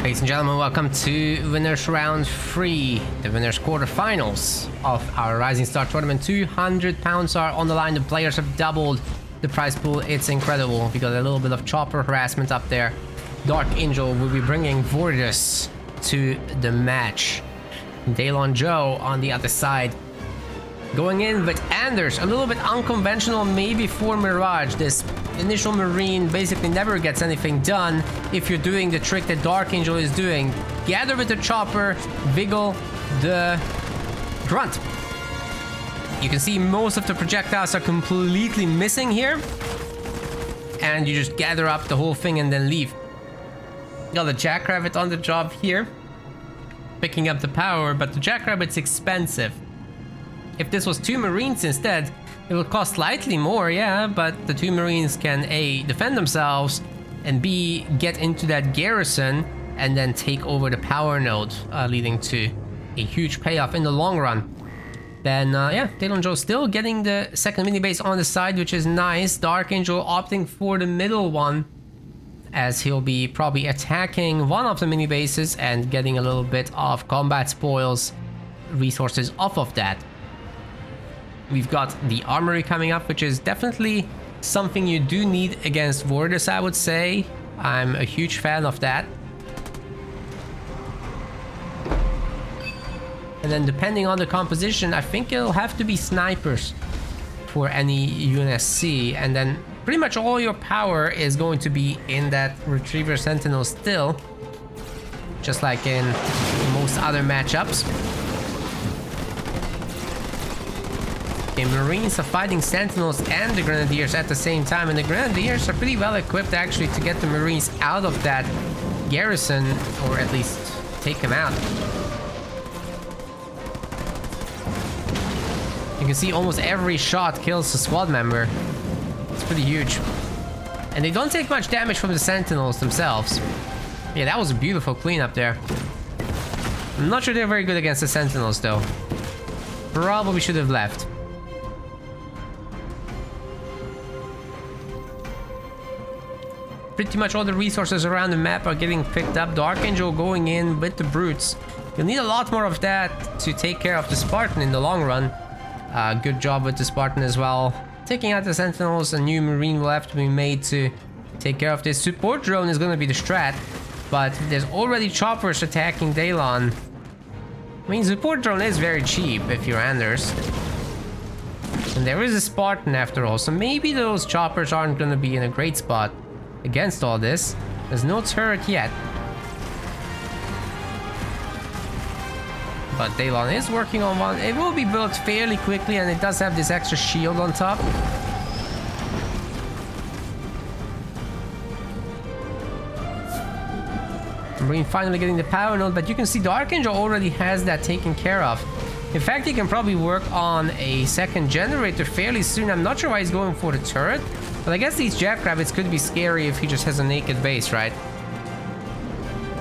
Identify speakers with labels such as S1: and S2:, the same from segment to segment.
S1: Ladies and gentlemen, welcome to Winners Round 3, the Winners Quarterfinals of our Rising Star Tournament. £200 are on the line. The players have doubled the prize pool. It's incredible. We got a little bit of chopper harassment up there. Darkangel will be bringing Vortis to the match. Daylon Joe on the other side. Going in with Anders, a little bit unconventional maybe for Mirage. This initial Marine basically never gets anything done if you're doing the trick that Darkangel is doing. Gather with the chopper, wiggle the grunt. You can see most of the projectiles are completely missing here. And you just gather up the whole thing and then leave. Got the Jackrabbit on the job here. Picking up the power, but the Jackrabbit's expensive. If this was 2 Marines instead, it would cost slightly more, yeah, but the 2 Marines can A, defend themselves, and B, get into that garrison, and then take over the power node, leading to a huge payoff in the long run. Then, yeah, Daylon Joe still getting the second mini base on the side, which is nice. Darkangel opting for the middle one, as he'll be probably attacking one of the mini bases and getting a little bit of combat spoils resources off of that. We've got the armory coming up, which is definitely something you do need against Vortis, I would say. I'm a huge fan of that. And then depending on the composition, I think it'll have to be snipers for any UNSC. And then pretty much all your power is going to be in that Retriever Sentinel still. Just like in most other matchups. The Marines are fighting Sentinels and the Grenadiers at the same time, and the Grenadiers are pretty well equipped actually to get the Marines out of that garrison, or at least take them out. You can see almost every shot kills a squad member. It's pretty huge. And they don't take much damage from the Sentinels themselves. Yeah, that was a beautiful cleanup there. I'm not sure they're very good against the Sentinels though. Probably should have left. Pretty much all the resources around the map are getting picked up. Darkangel going in with the brutes. You'll need a lot more of that to take care of the Spartan in the long run. Good job with the Spartan as well. Taking out the Sentinels, a new Marine will have to be made to take care of this. Support drone is going to be the strat, but there's already choppers attacking Daylon. I mean, support drone is very cheap if you're Anders. And there is a Spartan after all, so maybe those choppers aren't going to be in a great spot against all this. There's no turret yet. But Daylon is working on one. It will be built fairly quickly, and it does have this extra shield on top. Marine finally getting the power node, but you can see Darkangel already has that taken care of. In fact, he can probably work on a second generator fairly soon. I'm not sure why he's going for the turret, but I guess these Jackrabbits could be scary if he just has a naked base, right?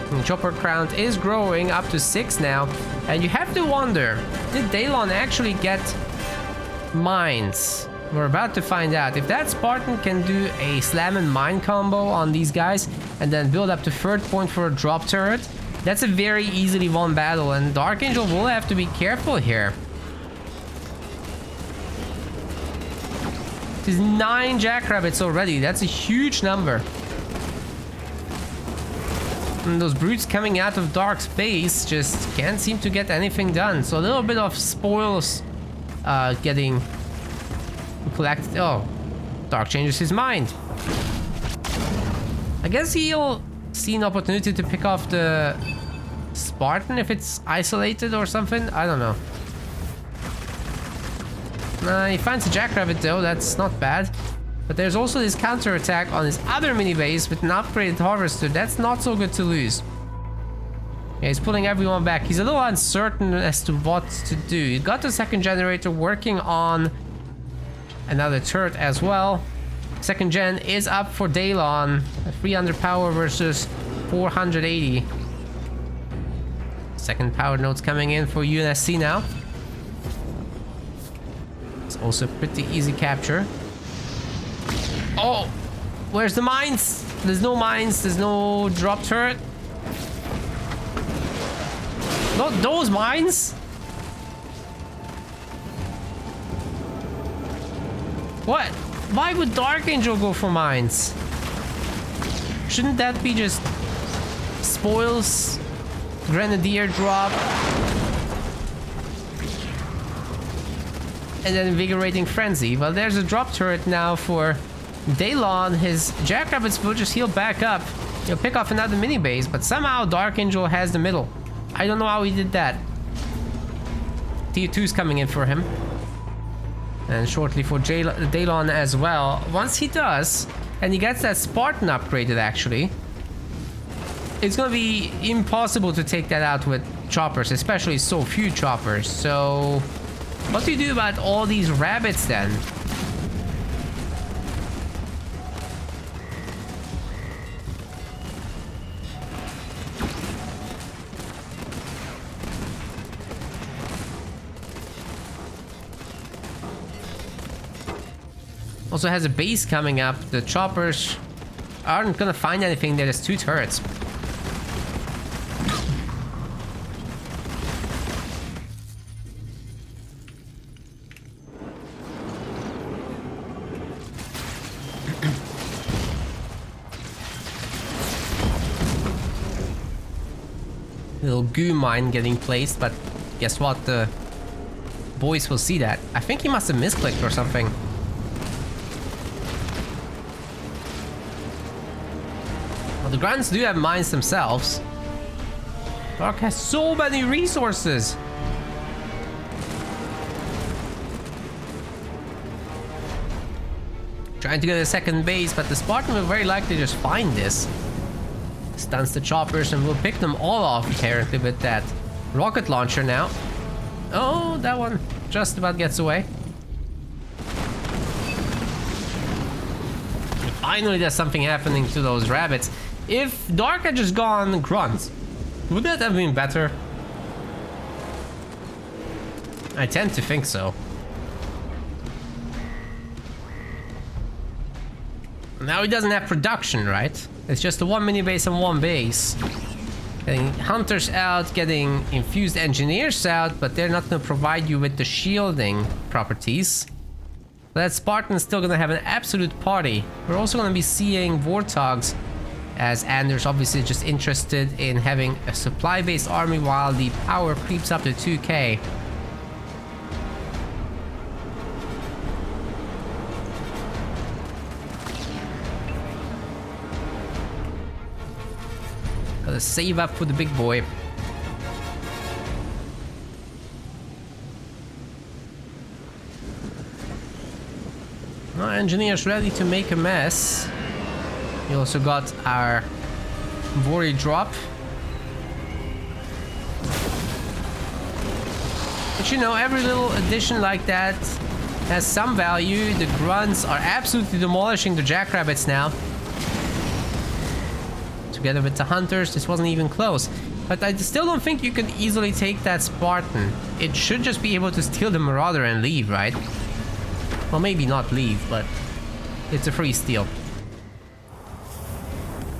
S1: And the chopper count is growing up to 6 now, and you have to wonder, did Daylon actually get mines? We're about to find out. If that Spartan can do a slam and mine combo on these guys and then build up to 3rd point for a drop turret, that's a very easily won battle, and Darkangel will have to be careful here. There's 9 Jackrabbits already. That's a huge number. And those brutes coming out of Dark's base just can't seem to get anything done. So a little bit of spoils getting collected. Oh, Dark changes his mind. I guess he'll see an opportunity to pick off the Spartan if it's isolated or something. I don't know. He finds a Jackrabbit though, that's not bad. But there's also this counter attack on his other mini base with an upgraded harvester. That's not so good to lose. Yeah, he's pulling everyone back. He's a little uncertain as to what to do. He got the second generator working on another turret as well. Second gen is up for Daylon. 300 power versus 480. Second power node's coming in for UNSC now. It's also pretty easy capture. Oh, where's the mines? There's no mines, there's no drop turret. Not those mines! What? Why would Darkangel go for mines? Shouldn't that be just spoils, grenadier drop, and then invigorating frenzy? Well, there's a drop turret now for Daylon. His jackrabbits will just heal back up. He'll pick off another mini base, but somehow Darkangel has the middle. I don't know how he did that. Tier 2's coming in for him. And shortly for Daylon as well. Once he does, and he gets that Spartan upgraded actually, it's gonna be impossible to take that out with choppers, especially so few choppers. So what do you do about all these rabbits then? Also has a base coming up. The choppers aren't gonna find anything. There's 2 turrets. Little goo mine getting placed, but guess what? The boys will see that. I think he must have misclicked or something. The Grunts do have mines themselves. Dark has so many resources. Trying to get a second base, but the Spartan will very likely just find this. Stuns the choppers and will pick them all off apparently with that rocket launcher now. Oh, that one just about gets away. Finally, there's something happening to those rabbits. If Dark had just gone Grunt, would that have been better? I tend to think so. Now he doesn't have production, right? It's just the 1 mini base and 1 base. Getting hunters out, getting infused engineers out, but they're not going to provide you with the shielding properties. That Spartan's still going to have an absolute party. We're also going to be seeing Warthogs, as Anders obviously just interested in having a supply-based army while the power creeps up to 2k. Gotta save up for the big boy. Our engineer's ready to make a mess. We also got our Vori drop. But you know, every little addition like that has some value. The grunts are absolutely demolishing the jackrabbits now. Together with the hunters, this wasn't even close. But I still don't think you can easily take that Spartan. It should just be able to steal the Marauder and leave, right? Well, maybe not leave, but it's a free steal.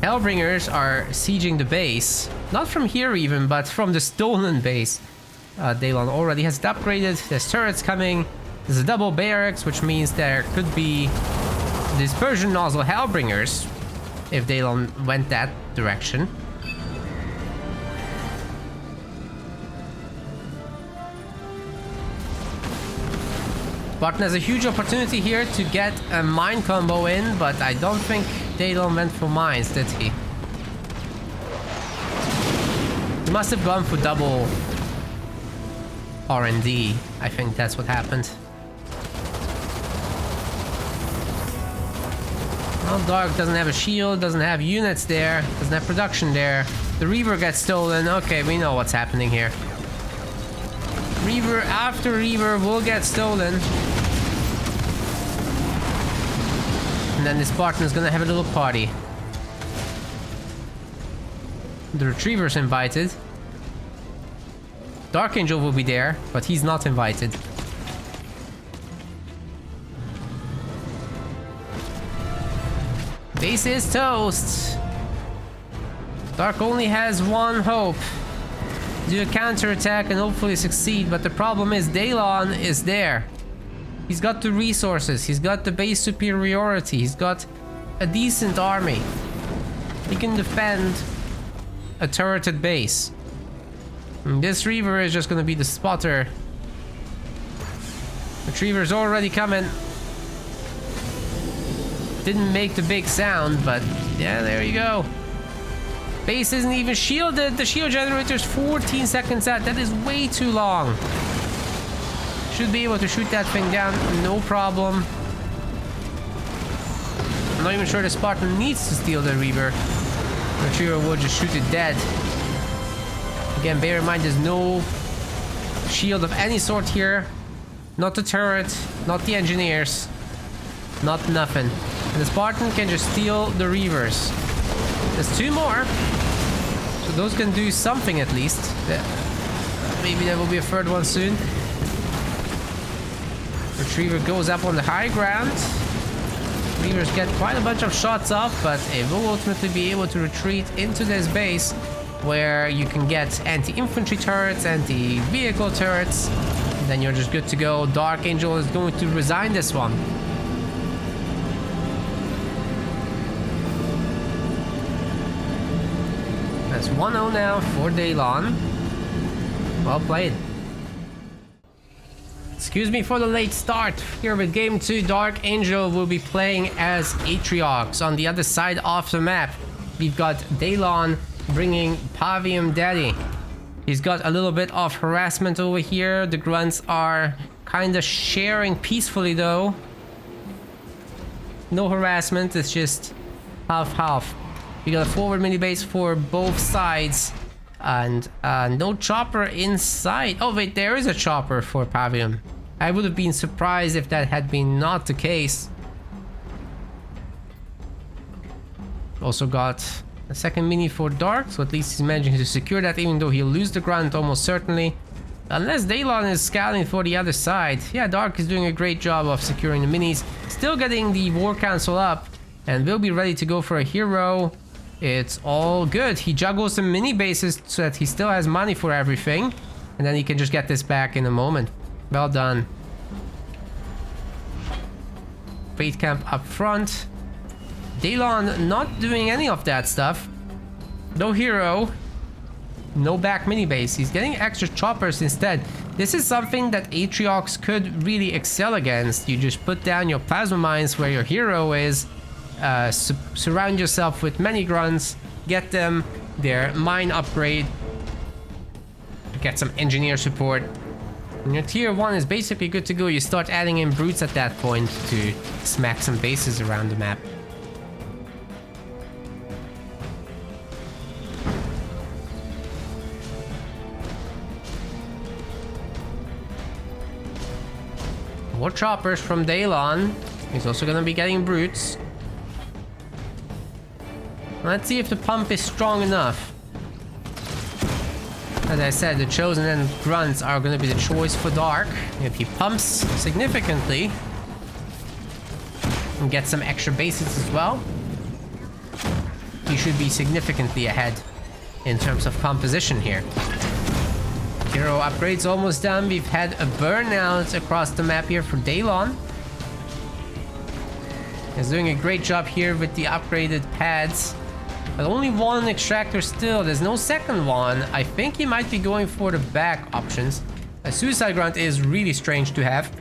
S1: Hellbringers are sieging the base. Not from here even, but from the stolen base. Daylon already has it upgraded. There's turrets coming. There's a double barracks, which means there could be dispersion nozzle Hellbringers if Daylon went that direction. Spartan has a huge opportunity here to get a mine combo in, but I don't think Daylon went for mines, did he? He must have gone for double R&D. I think that's what happened. Well, Dark doesn't have a shield, doesn't have units there, doesn't have production there. The Reaver gets stolen. Okay, we know what's happening here. Reaver after Reaver will get stolen. And then the Spartan is gonna have a little party. The Retriever's invited. Darkangel will be there, but he's not invited. Base is toast. Dark only has one hope. do a counter-attack and hopefully succeed, but the problem is Daylon is there. He's got the resources, he's got the base superiority, he's got a decent army. He can defend a turreted base. And this Reaver is just gonna be the spotter. The Reaver's already coming. Didn't make the big sound, but yeah, there you go. Base isn't even shielded. The shield generator's 14 seconds out. That is way too long. Should be able to shoot that thing down, no problem. I'm not even sure the Spartan needs to steal the Reaver. The Reaver will just shoot it dead. Again, bear in mind there's no shield of any sort here. Not the turret, not the engineers, not nothing. And the Spartan can just steal the Reavers. There's two more. So those can do something at least. Maybe there will be a third one soon. Retriever goes up on the high ground. Reavers get quite a bunch of shots off, but it will ultimately be able to retreat into this base where you can get anti-infantry turrets, anti-vehicle turrets. And then you're just good to go. Darkangel is going to resign this one. That's 1-0 now for Daylon. Well played. Excuse me for the late start. Here with Game 2, Darkangel will be playing as Atriox. On the other side of the map, we've got Daylon bringing Pavium Daddy. He's got a little bit of harassment over here. The grunts are kind of sharing peacefully though. No harassment, it's just half-half. We got a forward mini base for both sides. And no chopper inside. Oh wait, there is a chopper for Pavium. I would have been surprised if that had been not the case. Also got a second mini for Dark, so at least he's managing to secure that, even though he'll lose the grunt almost certainly. Unless Daylon is scouting for the other side. Yeah, Dark is doing a great job of securing the minis. Still getting the War Council up, and will be ready to go for a hero. It's all good. He juggles some mini bases so that he still has money for everything. And then he can just get this back in a moment. Well done. Fate camp up front. Daylon not doing any of that stuff. No hero. No back mini base. He's getting extra choppers instead. This is something that Atriox could really excel against. You just put down your plasma mines where your hero is. Surround yourself with many grunts, get them their mine upgrade, get some engineer support, and your tier 1 is basically good to go. You start adding in brutes at that point to smack some bases around the map. More choppers from Daylon. He's also gonna be getting brutes. Let's see if the pump is strong enough. As I said, the Chosen and Grunts are going to be the choice for Dark. If he pumps significantly and gets some extra bases as well, he should be significantly ahead in terms of composition here. Hero upgrades almost done. We've had a burnout across the map here for Daylon. He's doing a great job here with the upgraded pads. But only one extractor still. There's no second one. I think he might be going for the back options. A suicide grunt is really strange to have.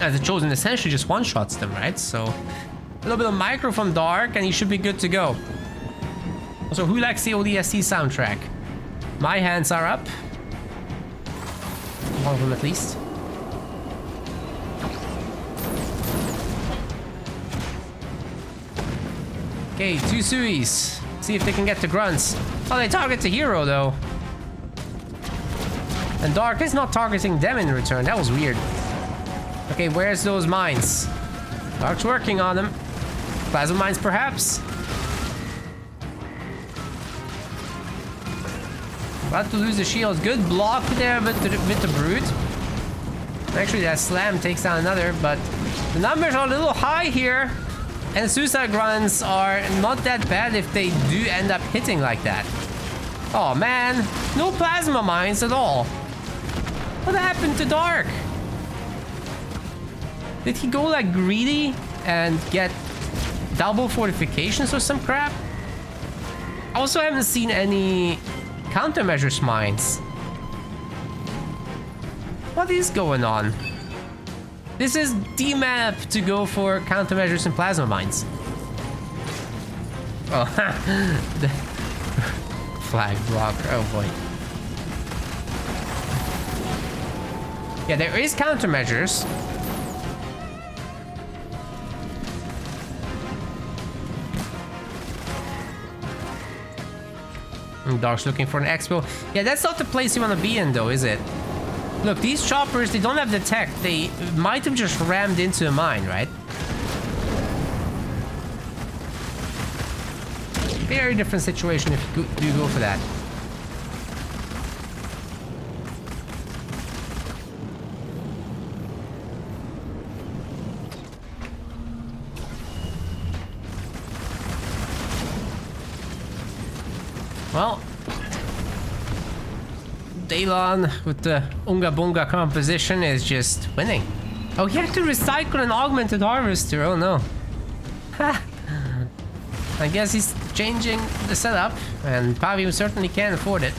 S1: As the Chosen essentially just one-shots them, right? So a little bit of micro from Dark and he should be good to go. Also, who likes the ODST soundtrack? My hands are up. One of them at least. Okay, 2 Suis. See if they can get the grunts. Oh, they target the hero though. And Dark is not targeting them in return. That was weird. Okay, where's those mines? Dark's working on them. Plasma mines perhaps. About to lose the shield. Good block there with the brute. Actually, that slam takes down another, but the numbers are a little high here. And suicide grunts are not that bad if they do end up hitting like that. Oh man, no plasma mines at all. What happened to Dark? Did he go like greedy and get double fortifications or some crap? I also haven't seen any countermeasures mines. What is going on? This is the map to go for countermeasures and plasma mines. Oh, the flag blocker. Oh boy. Yeah, there is countermeasures. Dark's looking for an expo. Yeah, that's not the place you want to be in though, is it? Look, these choppers, they don't have the tech. They might have just rammed into a mine, right? Very different situation if you do go for that. Well, Daylon with the Unga Bunga composition is just winning. Oh, he had to recycle an augmented harvester. Oh no. I guess he's changing the setup, and Pavium certainly can't afford it.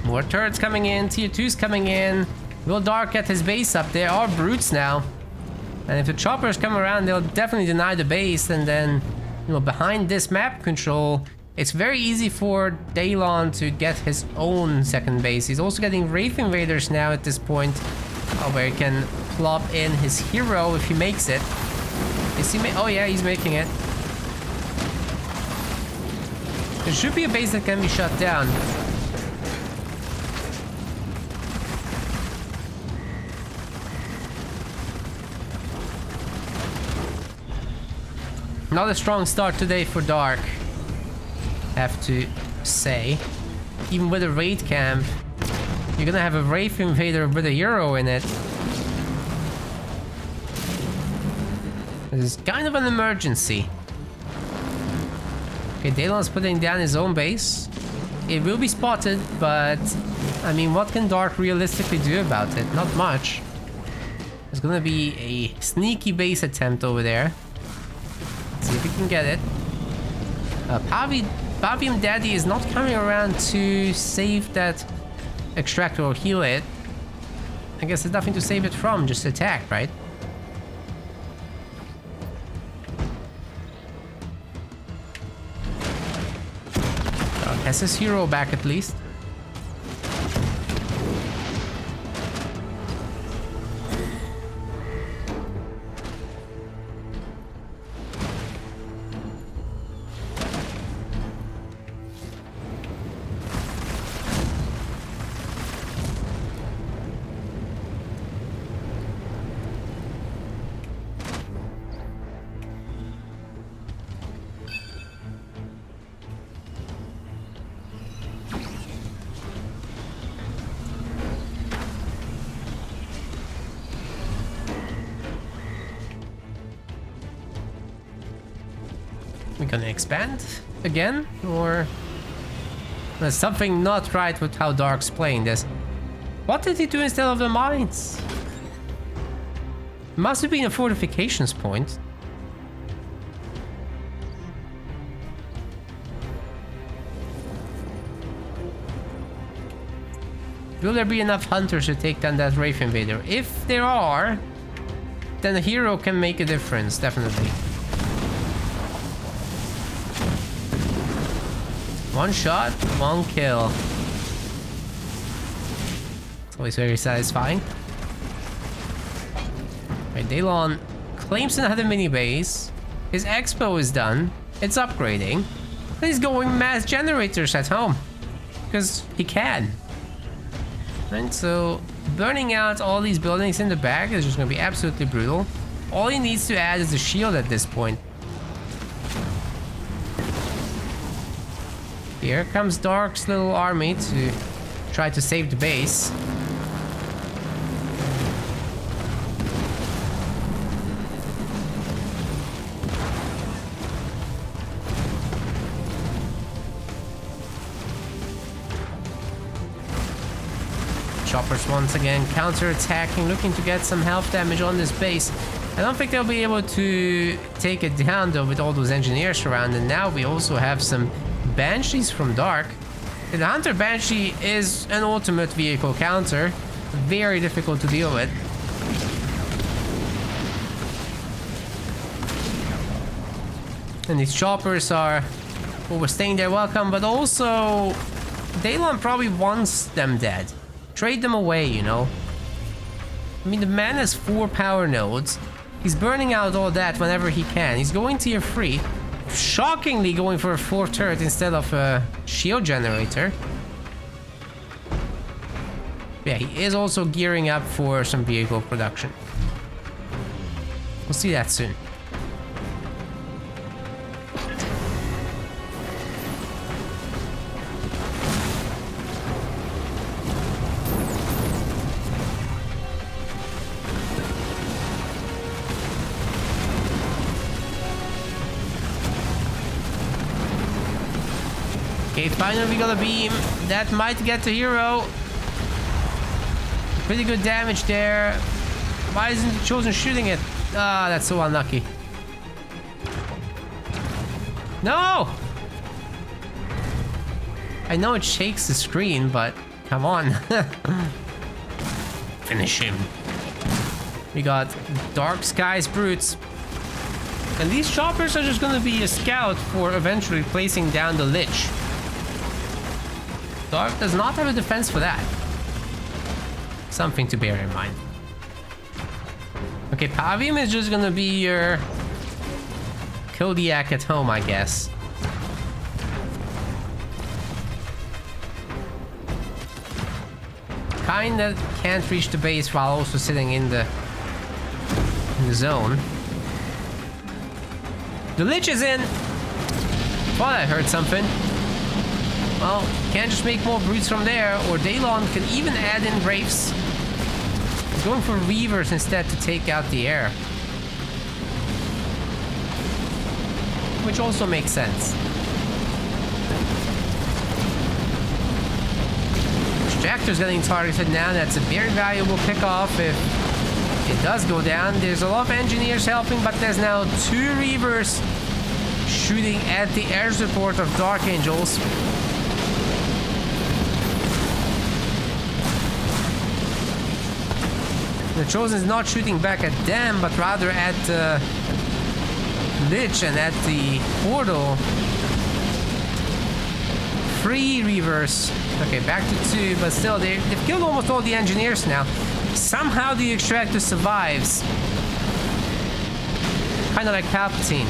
S1: More turrets coming in, tier 2's coming in. Will Dark get his base up? There are brutes now. And if the choppers come around, they'll definitely deny the base, and then, you know, behind this map control, it's very easy for Daylon to get his own second base. He's also getting Wraith Invaders now at this point, where he can plop in his hero if he makes it. Is he oh yeah, he's making it. There should be a base that can be shut down. Not a strong start today for Dark, have to say. Even with a raid camp, you're gonna have a Wraith Invader with a hero in it. This is kind of an emergency. Okay, Daylon's putting down his own base. It will be spotted, but I mean, what can Dark realistically do about it? Not much. There's gonna be a sneaky base attempt over there. Let's see if we can get it. Pavium Daddy is not coming around to save that extractor or heal it. I guess there's nothing to save it from, just attack, right? Has his hero back at least. We gonna expand again, or there's something not right with how Dark's playing this? What did he do instead of the mines? Must have been a fortifications point. Will there be enough hunters to take down that Wraith Invader? If there are, then the hero can make a difference, definitely. One shot, one kill. It's always very satisfying. Right, Daylon claims another mini base. His expo is done. It's upgrading. And he's going mass generators at home. Because he can. And so burning out all these buildings in the back is just going to be absolutely brutal. All he needs to add is a shield at this point. Here comes Dark's little army to try to save the base. choppers once again counter-attacking, looking to get some health damage on this base. I don't think they'll be able to take it down though with all those engineers around. And now we also have some Banshees from Dark. The Hunter Banshee is an ultimate vehicle counter. Very difficult to deal with. And these choppers are overstaying their welcome, but also Daylon probably wants them dead. Trade them away, you know. I mean, the man has 4 power nodes. He's burning out all that whenever he can. He's going tier 3. Shockingly going for a 4th turret instead of a shield generator. Yeah, he is also gearing up for some vehicle production. We'll see that soon. Okay, finally we got a beam. That might get the hero. Pretty good damage there. Why isn't the Chosen shooting it? Ah, that's so unlucky. No! I know it shakes the screen, but come on. Finish him. We got Dark Skies Brutes. And these choppers are just gonna be a scout for eventually placing down the Lich. Dark does not have a defense for that. Something to bear in mind. Okay, Pavium is just gonna be your Kodiak at home, I guess. Kinda can't reach the base while also sitting in the zone. The Lich is in! Thought I heard something. Well, can't just make more brutes from there, or Daylon can even add in Wraiths. He's going for Reavers instead to take out the air. Which also makes sense. Extractor's getting targeted now. That's a very valuable pickoff if it does go down. There's a lot of engineers helping, but there's now 2 Reavers shooting at the air support of Darkangels. The Chosen is not shooting back at them, but rather at Lich and at the portal. 3 Reavers. Okay, back to 2, but still, they've killed almost all the engineers now. Somehow the Extractor survives. Kind of like Palpatine.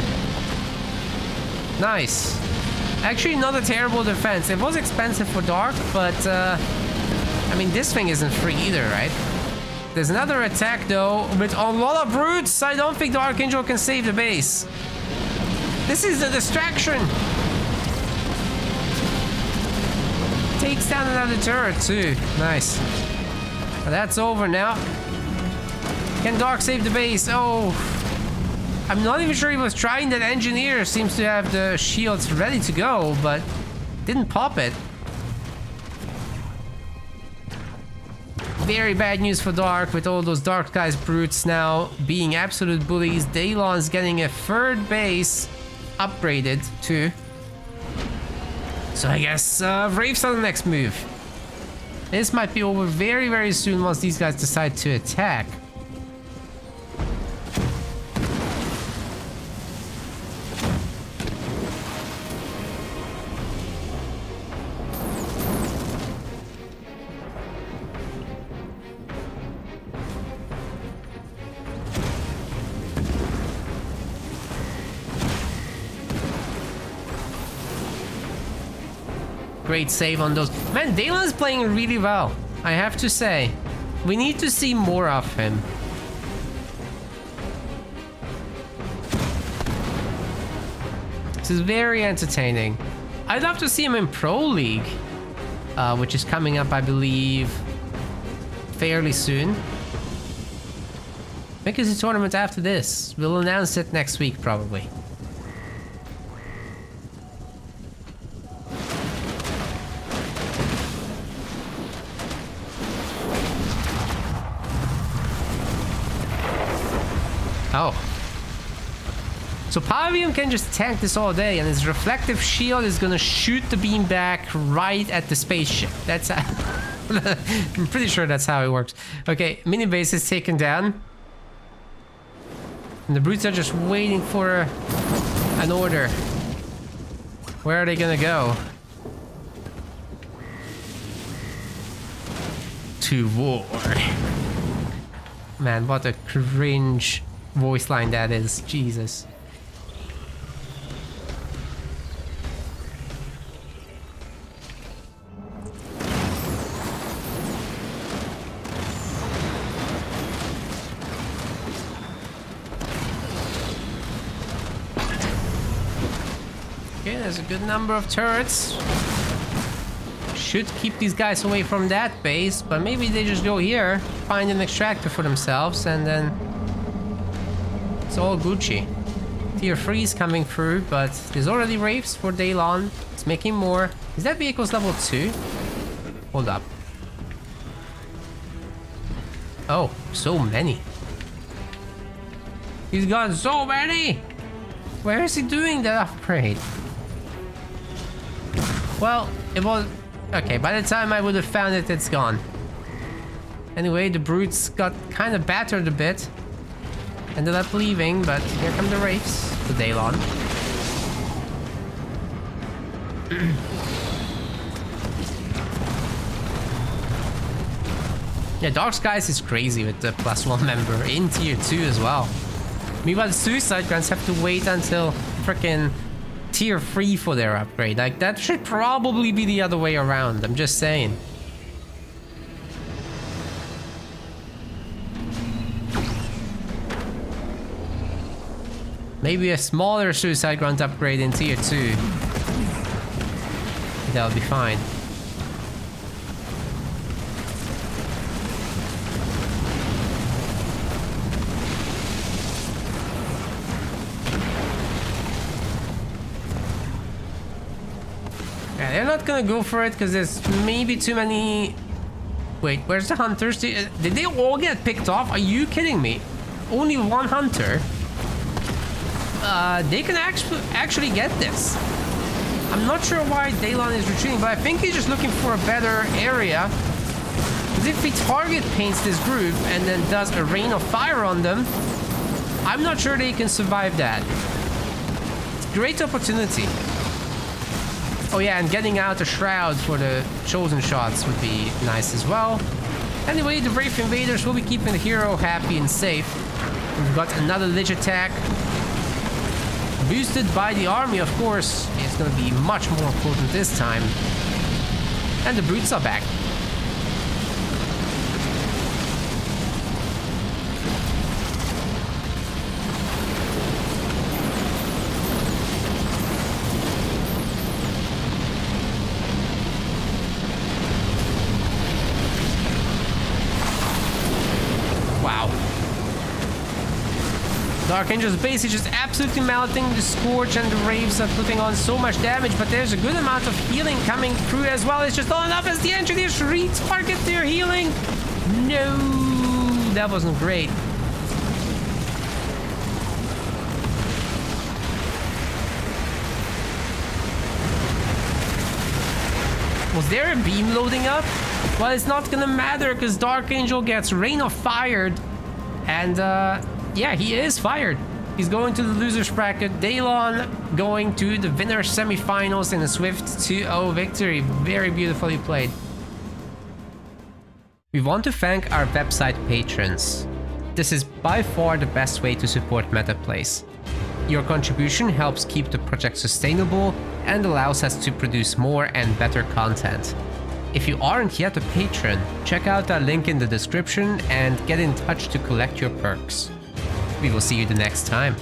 S1: Nice. Actually, not a terrible defense. It was expensive for Dark, but I mean, this thing isn't free either, right? There's another attack though, with a lot of brutes. I don't think the Darkangel can save the base. This is a distraction. Takes down another turret too. Nice. But that's over now. Can Dark save the base? Oh. I'm not even sure he was trying. That engineer seems to have the shields ready to go, but didn't pop it. Very bad news for Dark, with all those Dark Skies brutes now being absolute bullies. Daylon's getting a 3rd base upgraded too. So I guess Wraiths are the next move. This might be over very, very soon once these guys decide to attack. Great save on those. Man, Daylon is playing really well, I have to say. We need to see more of him. This is very entertaining. I'd love to see him in Pro League, which is coming up, I believe, fairly soon. I think it's a tournament after this. We'll announce it next week, probably. Oh. So Pavium can just tank this all day, and his reflective shield is gonna shoot the beam back right at the spaceship. That's how... I'm pretty sure that's how it works. Okay, mini base is taken down. And the brutes are just waiting for an order. Where are they gonna go? To war. Man, what a cringe voice line that is. Jesus. Okay, there's a good number of turrets. Should keep these guys away from that base, but maybe they just go here, find an extractor for themselves, and then it's all Gucci. Tier 3 is coming through, but there's already Wraiths for Daylon. It's making more. Is that vehicle's level 2? Hold up. Oh, so many. He's got so many! Where is he doing that upgrade? Well, it was... Okay, by the time I would have found it, it's gone. Anyway, the brutes got kind of battered a bit. Ended up leaving, but here come the Wraiths to Daylon. Yeah, Dark Skies is crazy with the +1 member in tier 2 as well. Meanwhile, the Suicide Grunts have to wait until frickin' tier 3 for their upgrade. Like, that should probably be the other way around. I'm just saying. Maybe a smaller Suicide Grunt upgrade in tier 2. That'll be fine. Yeah, they're not gonna go for it because there's maybe too many... Wait, where's the hunters? Did they all get picked off? Are you kidding me? Only one hunter? They can actually get this. I'm not sure why Daylon is retreating, but I think he's just looking for a better area. Because if he target paints this group and then does a rain of fire on them, I'm not sure they can survive that. It's a great opportunity. Oh yeah, and getting out a shroud for the chosen shots would be nice as well. Anyway, the Brave Invaders will be keeping the hero happy and safe. We've got another Lich attack. Boosted by the army, of course. It's going to be much more potent this time. And the brutes are back. Wow. Darkangel's base is just absolutely melting. The Scorch and the Raves are putting on so much damage, but there's a good amount of healing coming through as well. It's just not enough as the engineers retarget their healing. No, that wasn't great. Was there a beam loading up? Well, it's not gonna matter because Darkangel gets Rain of Fire, and yeah, he is fired. He's going to the losers bracket. Daylon going to the winner semifinals in a swift 2-0 victory. Very beautifully played. We want to thank our website patrons. This is by far the best way to support MetaPlays. Your contribution helps keep the project sustainable and allows us to produce more and better content. If you aren't yet a patron, check out our link in the description and get in touch to collect your perks. We will see you the next time.